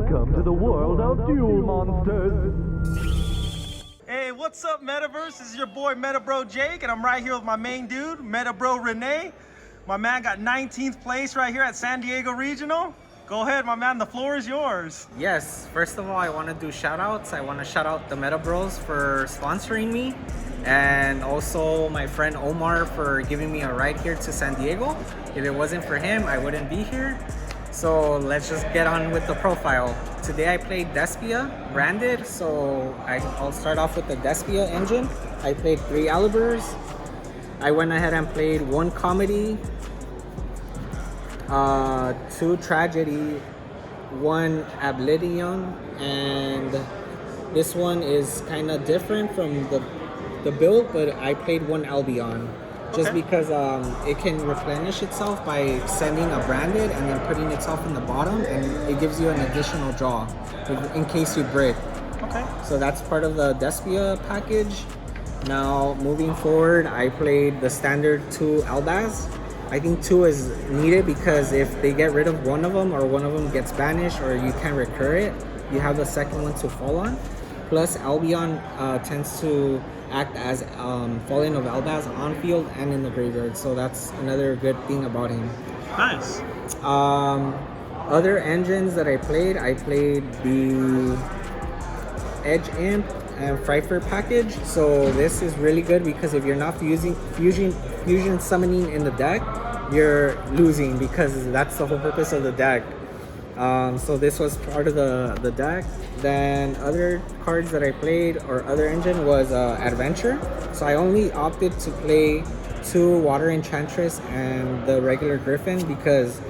Welcome to the world of Duel Monsters. Hey, what's up, Metaverse? This is your boy Metabro Jake, and I'm right here with my main dude, Metabro Rene. My man got 19th place right here at San Diego Regional. Go ahead, my man, the floor is yours. Yes, first of all, I want to do shout outs. I want to shout out the Meta Bros for sponsoring me, and also my friend Omar for giving me a ride here to San Diego. If it wasn't for him, I wouldn't be here. So let's just get on with the profile. Today I played Despia, branded, so I'll start off with the Despia engine. I played 3 Alibers. I went ahead and played 1 Comedy, 2 Tragedy, 1 Oblivion, and this one is kind of different from the build, but I played 1 Albion. Just because it can replenish itself by sending a branded and then putting itself in the bottom, and it gives you an additional draw in case you brick. Okay. So that's part of the Despia package. Now moving forward, I played the standard 2 Albaz. I think 2 is needed because if they get rid of one of them or one of them gets banished or you can recur it, you have the second one to fall on. Plus Albion tends to act as Fallen of Albaz on field and in the graveyard, so that's another good thing about him. Nice. Other engines that I played the Edge Imp and Frifer package. So this is really good because if you're not using fusion summoning in the deck, you're losing because that's the whole purpose of the deck. So this was part of the deck. Then other cards that I played or other engine was Adventure. So I only opted to play 2 Water Enchantress and the regular Griffin because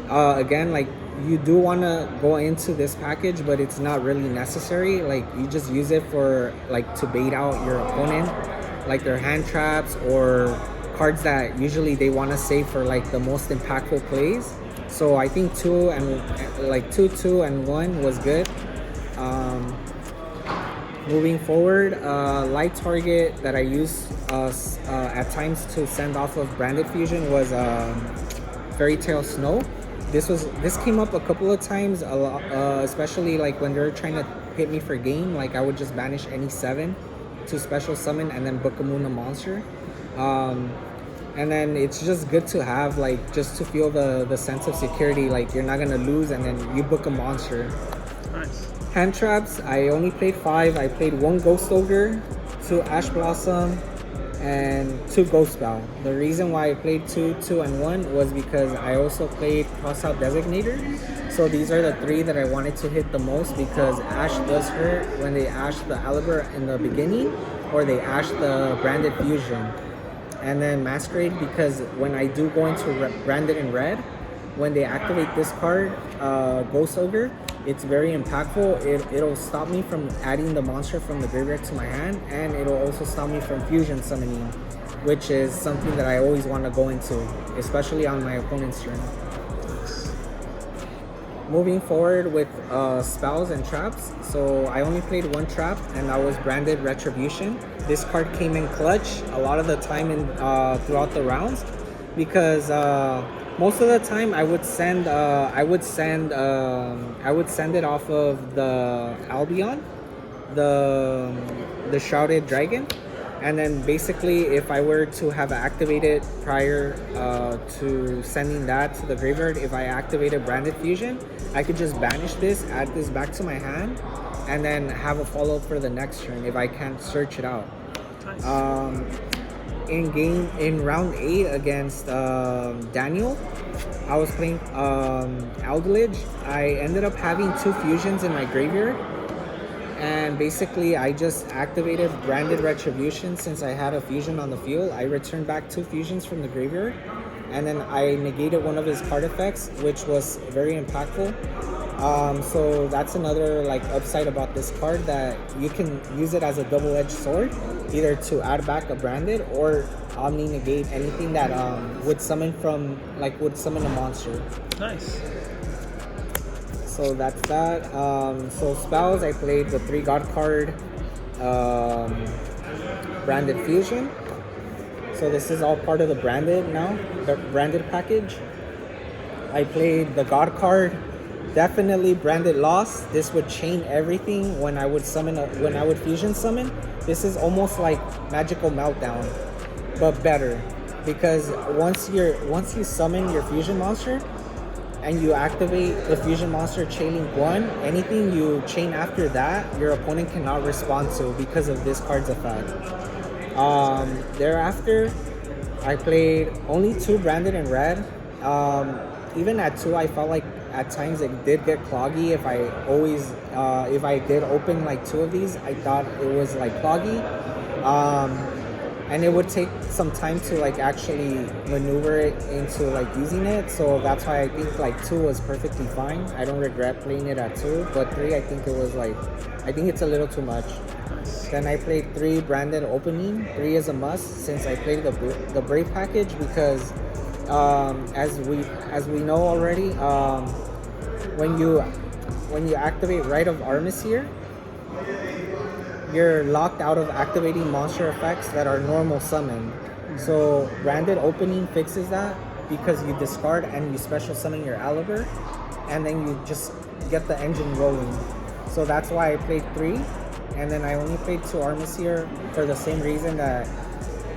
again, like, you do want to go into this package, but it's not really necessary. Like, you just use it for like to bait out your opponent, like their hand traps or cards that usually they want to save for like the most impactful plays. So I think 2 and 1 was good. Moving forward, light target that I use at times to send off of branded fusion was Fairy Tale Snow. This came up a couple of times, especially like when they're trying to hit me for game. Like, I would just banish any 7 to special summon and then book a moon a monster. And then it's just good to have, like, just to feel the sense of security, like you're not gonna lose and then you book a monster. Nice. Hand traps, I only played 5. I played 1 Ghost Ogre, 2 Ash Blossom, and 2 Ghost Bow. The reason why I played 2, 2, and 1 was because I also played Crossout Designator. So these are the 3 that I wanted to hit the most because Ash does hurt when they Ash the Aliber in the beginning or they Ash the Branded Fusion. And then Masquerade because when I do go into Branded in red, when they activate this card, Ghost Ogre, it's very impactful. It'll stop me from adding the monster from the graveyard to my hand, and it'll also stop me from fusion summoning, which is something that I always want to go into, especially on my opponent's turn. Moving forward with spells and traps, so I only played 1 trap, and that was Branded Retribution. This card came in clutch a lot of the time throughout the rounds because most of the time I would send it off of the Albion, the Shrouded Dragon, and then basically if I were to have activated prior to sending that to the graveyard, if I activated Branded Fusion, I could just banish this, add this back to my hand, and then have a follow-up for the next turn if I can't search it out. Nice. In round 8 against Daniel, I was playing Aldledge. I ended up having 2 fusions in my graveyard, and basically I just activated Branded Retribution. Since I had a fusion on the field, I returned back 2 fusions from the graveyard, and then I negated one of his card effects, which was very impactful. So that's another like upside about this card, that you can use it as a double-edged sword, either to add back a branded or omni negate anything that would summon a monster. Nice. So that's that. So spells, I played the 3 God card, Branded Fusion. So this is all part of the branded now, the branded package. I played the God card, definitely branded loss. This would chain everything when I would fusion summon. This is almost like Magical Meltdown, but better, because once you summon your fusion monster and you activate the fusion monster chaining 1, anything you chain after that, your opponent cannot respond to because of this card's effect. Thereafter, I played only 2 branded in red. Even at 2, I felt like at times it did get cloggy. If I did open like 2 of these, I thought it was like cloggy. And it would take some time to like actually maneuver it into like using it. So that's why I think like 2 was perfectly fine. I don't regret playing it at 2, but 3, I think it's a little too much. Then I played 3 branded opening. 3 is a must since I played the Brave package, because as we know already, when you activate Rite of Armistier, you're locked out of activating monster effects that are normal summoned. So branded opening fixes that, because you discard and you special summon your Aliber, and then you just get the engine rolling. So that's why I played 3, and then I only played 2 Armistier for the same reason that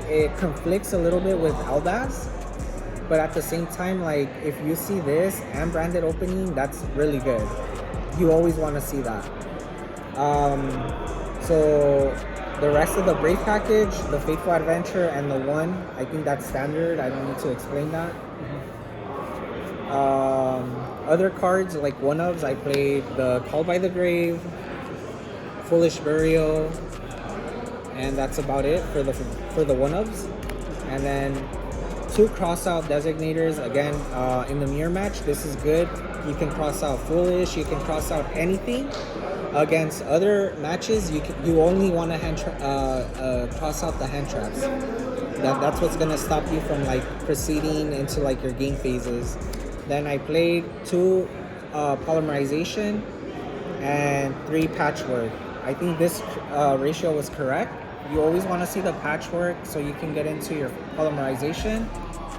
it conflicts a little bit with Eldaz. But at the same time, like, if you see this and branded opening, that's really good. You always want to see that. So the rest of the Brave package, the Fateful Adventure, and the 1, I think that's standard. I don't need to explain that. Other cards, like 1-ofs, I played the Call by the Grave, Foolish Burial, and that's about it for the 1-ofs. And then 2 cross-out designators. Again, in the mirror match, this is good. You can cross out Foolish, you can cross out anything. Against other matches, you only want to cross out the hand traps. That's what's gonna stop you from like proceeding into like your game phases. Then I played 2 polymerization and 3 patchwork. I think this ratio was correct. You always want to see the patchwork so you can get into your polymerization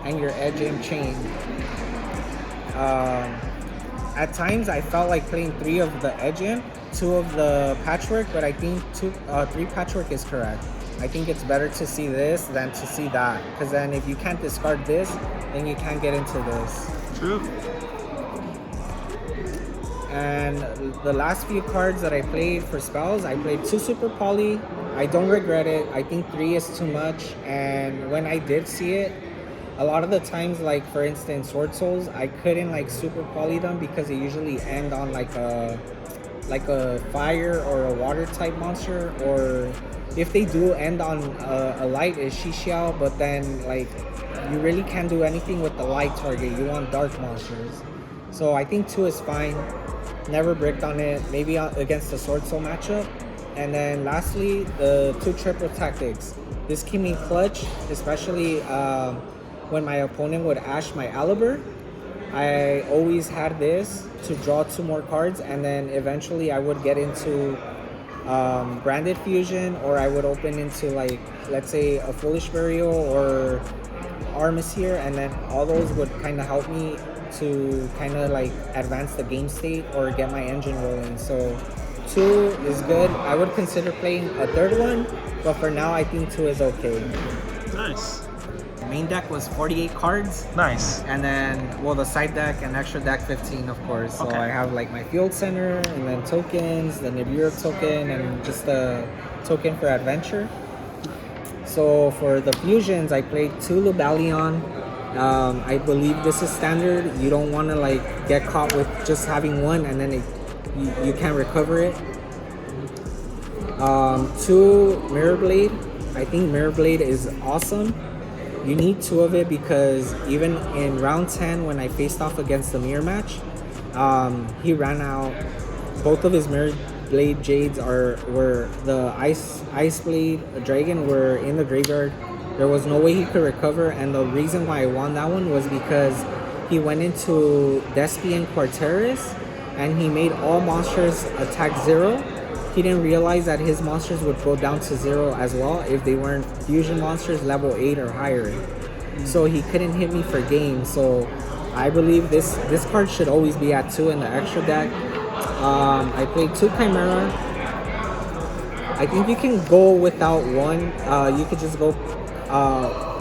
and your edge aim chain. At times I felt like playing 3 of the edge imp, 2 of the patchwork, but I think 3 patchwork is correct. I think it's better to see this than to see that, because then if you can't discard this, then you can't get into this. True. And the last few cards that I played for spells, I played 2 Super Poly. I don't regret it. I think 3 is too much, and when I did see it, a lot of the times, like for instance Sword Souls, I couldn't like super poly them because they usually end on like a fire or a water type monster, or if they do end on a light is Shishiao, but then like you really can't do anything with the light target. You want dark monsters. So I think 2 is fine. Never bricked on it, maybe against the Sword Soul matchup. And then lastly, the 2 triple tactics. This came in clutch, especially when my opponent would ash my Aliber. I always had this to draw 2 more cards, and then eventually I would get into branded fusion, or I would open into like, let's say a Foolish Burial or Armistier, and then all those would kind of help me to kind of like advance the game state or get my engine rolling. So 2 is good. I would consider playing a 3rd one, but for now I think 2 is okay. Nice. Main deck was 48 cards. Nice. And then, well, the side deck and extra deck 15, of course. So okay. I have like my field center, and then tokens, the Nibiru token, and just a token for adventure. So for the fusions, I played 2 Lubalion. I believe this is standard. You don't want to like get caught with just having 1 and then you can't recover it. 2 Mirror Blade. I think Mirror Blade is awesome. You need 2 of it because even in round 10 when I faced off against the mirror match, he ran out. Both of his Mirror Blade Jades were the Ice Blade Dragon were in the graveyard. There was no way he could recover, and the reason why I won that one was because he went into Despia and Quarteris and he made all monsters attack 0. He didn't realize that his monsters would go down to 0 as well if they weren't fusion monsters level 8 or higher. So he couldn't hit me for game. So I believe this card should always be at 2 in the extra deck. I played 2 Chimera. I think you can go without 1. You could just go.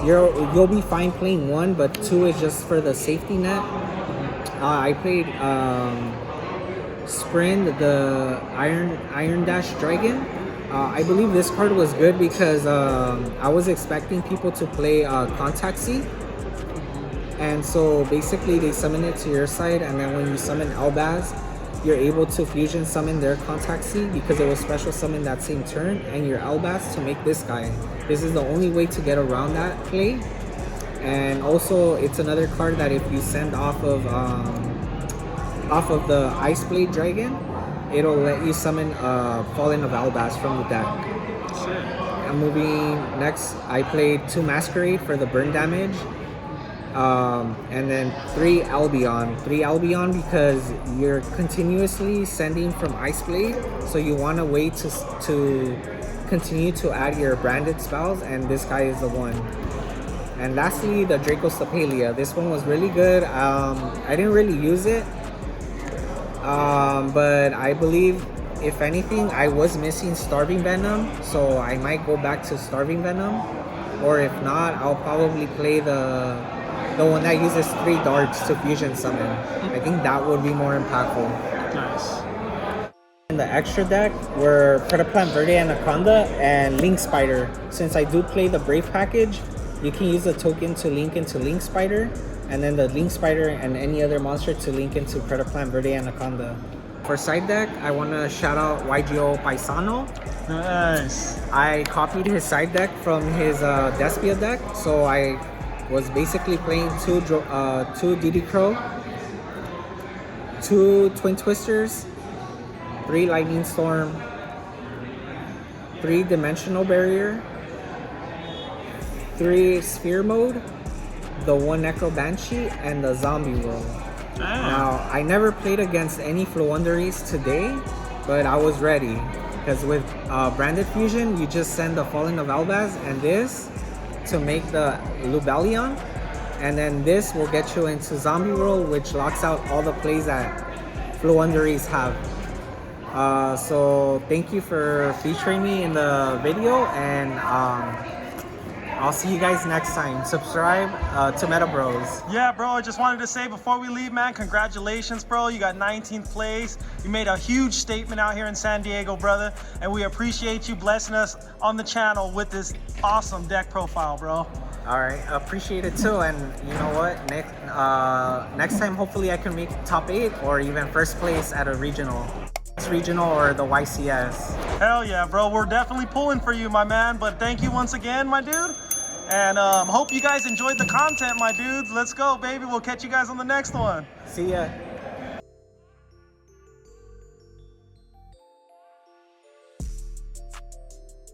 You'll be fine playing 1, but 2 is just for the safety net. I played Sprint, the Iron Dash Dragon. I believe this card was good because I was expecting people to play Contact Sea. And so basically they summon it to your side, and then when you summon Elbaz, you're able to fusion summon their Contact Sea because it was special summon that same turn, and your Elbaz to make this guy. This is the only way to get around that play. And also it's another card that if you send off of the Ice Blade Dragon, it'll let you summon Fallen of Elbaz from the deck. I'm moving next. I played 2 Masquerade for the burn damage. And then 3 Albion. 3 Albion because you're continuously sending from Ice Blade, so you want a way to continue to add your branded spells, and this guy is the one. And lastly, the Draco Stapelia. This one was really good. I didn't really use it, but I believe if anything I was missing Starving Venom, so I might go back to Starving Venom, or if not, I'll probably play the one that uses 3 darts to fusion summon. I think that would be more impactful. Nice. In the extra deck were Predaplant Verde Anaconda and Link Spider. Since I do play the Brave package, you can use the token to link into Link Spider, and then the Link Spider and any other monster to link into Predaplant Verde Anaconda. For side deck, I want to shout out YGO Paisano. Nice. I copied his side deck from his Despia deck, so I was basically playing 2 DD Crow, 2 Twin Twisters, 3 Lightning Storm, 3 Dimensional Barrier, 3 Sphere Mode, the 1 Necro Banshee, and the Zombie World. Now, I never played against any Floowanderees today, but I was ready. Because with Branded Fusion, you just send the Fallen of Elbaz and this to make the Lubellion, and then this will get you into Zombie World, which locks out all the plays that Floowanderees have. So thank you for featuring me in the video, and I'll see you guys next time. Subscribe to Meta Bros. Yeah, bro, I just wanted to say before we leave, man, congratulations, bro. You got 19th place. You made a huge statement out here in San Diego, brother. And we appreciate you blessing us on the channel with this awesome deck profile, bro. All right, appreciate it too. And you know what? Next time, hopefully I can make top 8 or even first place at a regional or the YCS. Hell yeah, bro. We're definitely pulling for you, my man. But thank you once again, my dude. And hope you guys enjoyed the content, my dudes. Let's go, baby. We'll catch you guys on the next one. See ya.